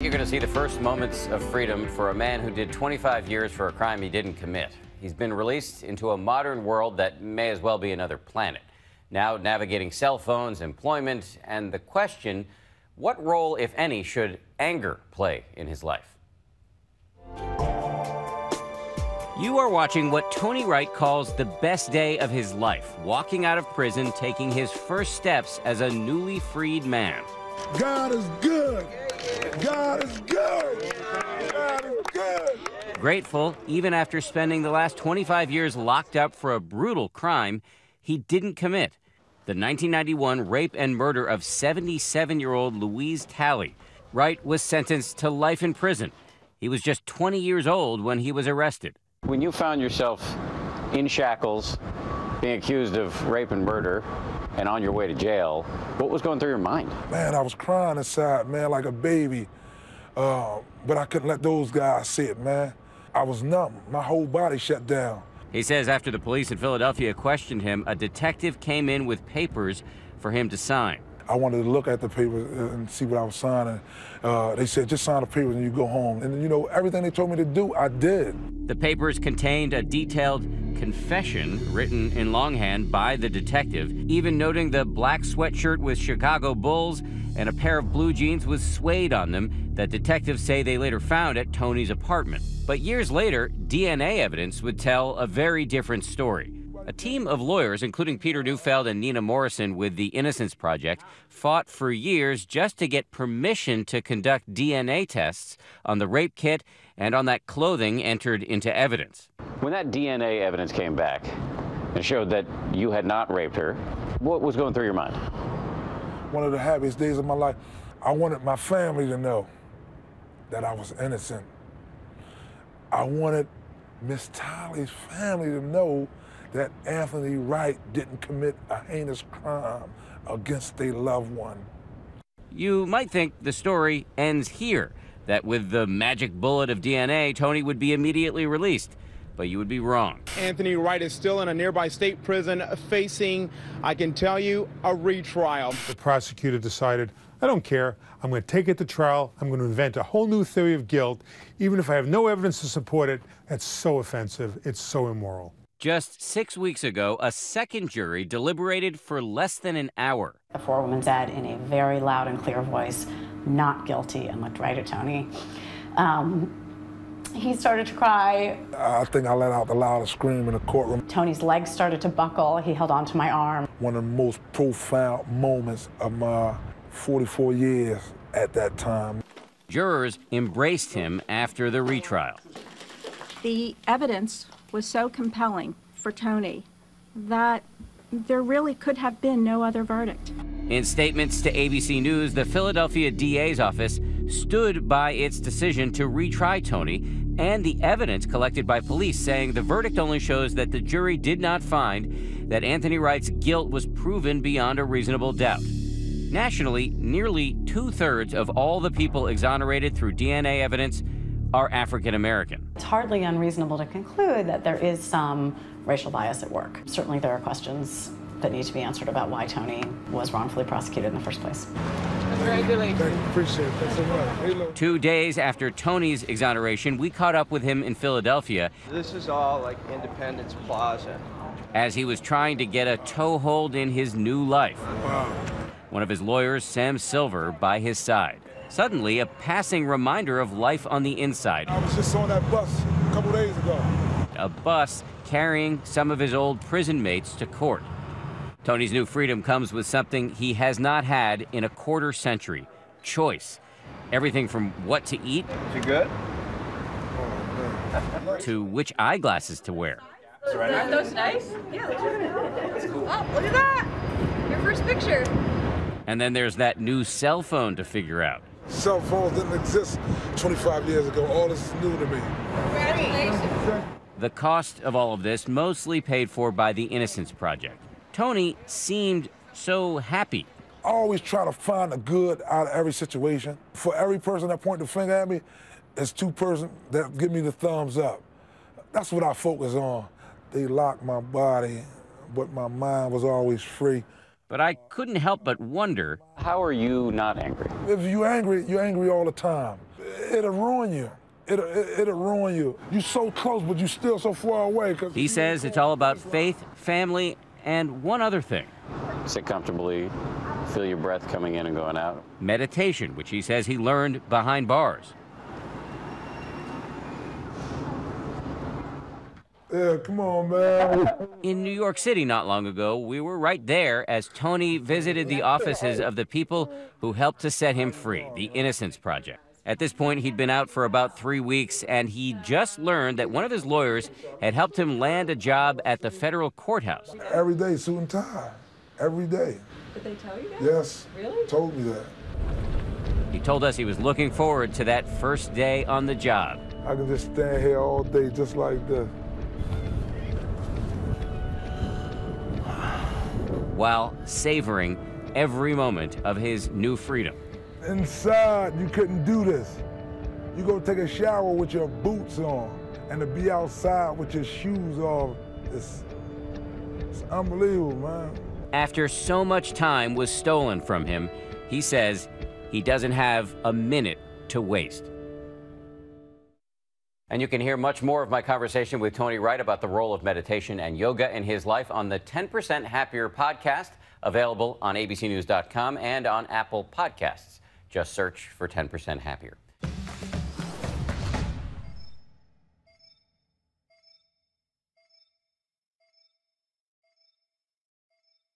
You're going to see the first moments of freedom for a man who did 25 years for a crime he didn't commit. He's been released into a modern world that may as well be another planet. Now navigating cell phones, employment, and the question, what role, if any, should anger play in his life? You are watching what Tony Wright calls the best day of his life, walking out of prison, taking his first steps as a newly freed man. God is good. God is good. God is good. Grateful, even after spending the last 25 years locked up for a brutal crime he didn't commit. The 1991 rape and murder of 77-year-old Louise Talley. Wright was sentenced to life in prison. He was just 20 years old when he was arrested. When you found yourself in shackles, being accused of rape and murder, and on your way to jail, what was going through your mind? Man, I was crying inside, man, like a baby. But I couldn't let those guys see it, man. I was numb. My whole body shut down. He says after the police in Philadelphia questioned him, a detective came in with papers for him to sign. I wanted to look at the papers and see what I was signing. They said, just sign the papers and you go home. And, you know, everything they told me to do, I did. The papers contained a detailed confession written in longhand by the detective, even noting the black sweatshirt with Chicago Bulls and a pair of blue jeans with suede on them that detectives say they later found at Tony's apartment. But years later, DNA evidence would tell a very different story. A team of lawyers, including Peter Neufeld and Nina Morrison with the Innocence Project, fought for years just to get permission to conduct DNA tests on the rape kit and on that clothing entered into evidence. When that DNA evidence came back and showed that you had not raped her, what was going through your mind? One of the happiest days of my life. I wanted my family to know that I was innocent. I wanted Miss Talley's family to know that Anthony Wright didn't commit a heinous crime against their loved one. You might think the story ends here, that with the magic bullet of DNA, Tony would be immediately released. But you would be wrong. Anthony Wright is still in a nearby state prison facing, I can tell you, a retrial. The prosecutor decided, I don't care. I'm going to take it to trial. I'm going to invent a whole new theory of guilt. Even if I have no evidence to support it, that's so offensive. It's so immoral. Just 6 weeks ago, a second jury deliberated for less than an hour. The forewoman said in a very loud and clear voice, not guilty, and looked right at Tony. He started to cry. I think I let out the loudest scream in the courtroom. Tony's legs started to buckle. He held onto my arm. One of the most profound moments of my 44 years at that time. Jurors embraced him after the retrial. The evidence was so compelling for Tony that there really could have been no other verdict. In statements to ABC News, the Philadelphia DA's office stood by its decision to retry Tony and the evidence collected by police, saying the verdict only shows that the jury did not find that Anthony Wright's guilt was proven beyond a reasonable doubt. Nationally, nearly 2/3 of all the people exonerated through DNA evidence are African American. It's hardly unreasonable to conclude that there is some racial bias at work. Certainly there are questions that need to be answered about why Tony was wrongfully prosecuted in the first place. Thank you, appreciate it. Thanks so much. 2 days after Tony's exoneration, we caught up with him in Philadelphia. This is all like Independence Plaza. As he was trying to get a toehold in his new life. Wow. One of his lawyers, Sam Silver, by his side. Suddenly, a passing reminder of life on the inside. I was just on that bus a couple days ago. A bus carrying some of his old prison mates to court. Tony's new freedom comes with something he has not had in a quarter century: choice. Everything from what to eat Is it good? to which eyeglasses to wear. Aren't those nice? Yeah, that's cool. Oh, look at that! Your first picture. And then there's that new cell phone to figure out. Cell phones didn't exist 25 years ago. All this is new to me. Congratulations. The cost of all of this mostly paid for by the Innocence Project. Tony seemed so happy. I always try to find the good out of every situation. For every person that point the finger at me, it's two persons that give me the thumbs up. That's what I focus on. They locked my body, but my mind was always free. But I couldn't help but wonder, how are you not angry? If you're angry all the time. It'll ruin you. It'll ruin you. You're so close, but you're still so far away. He says it's all about faith, family, and one other thing. Sit comfortably, feel your breath coming in and going out. Meditation, which he says he learned behind bars. Yeah, come on, man. In New York City not long ago, we were right there as Tony visited the offices of the people who helped to set him free, the Innocence Project. At this point, he'd been out for about 3 weeks, and he just learned that one of his lawyers had helped him land a job at the federal courthouse. Every day, suit and tie. Every day. Did they tell you that? Yes. Really? Told me that. He told us he was looking forward to that first day on the job. I can just stand here all day just like this. While savoring every moment of his new freedom. Inside, you couldn't do this. You go take a shower with your boots on, and to be outside with your shoes off, it's unbelievable, man. After so much time was stolen from him, he says he doesn't have a minute to waste. And you can hear much more of my conversation with Tony Wright about the role of meditation and yoga in his life on the 10% Happier podcast, available on abcnews.com and on Apple Podcasts. Just search for 10% Happier.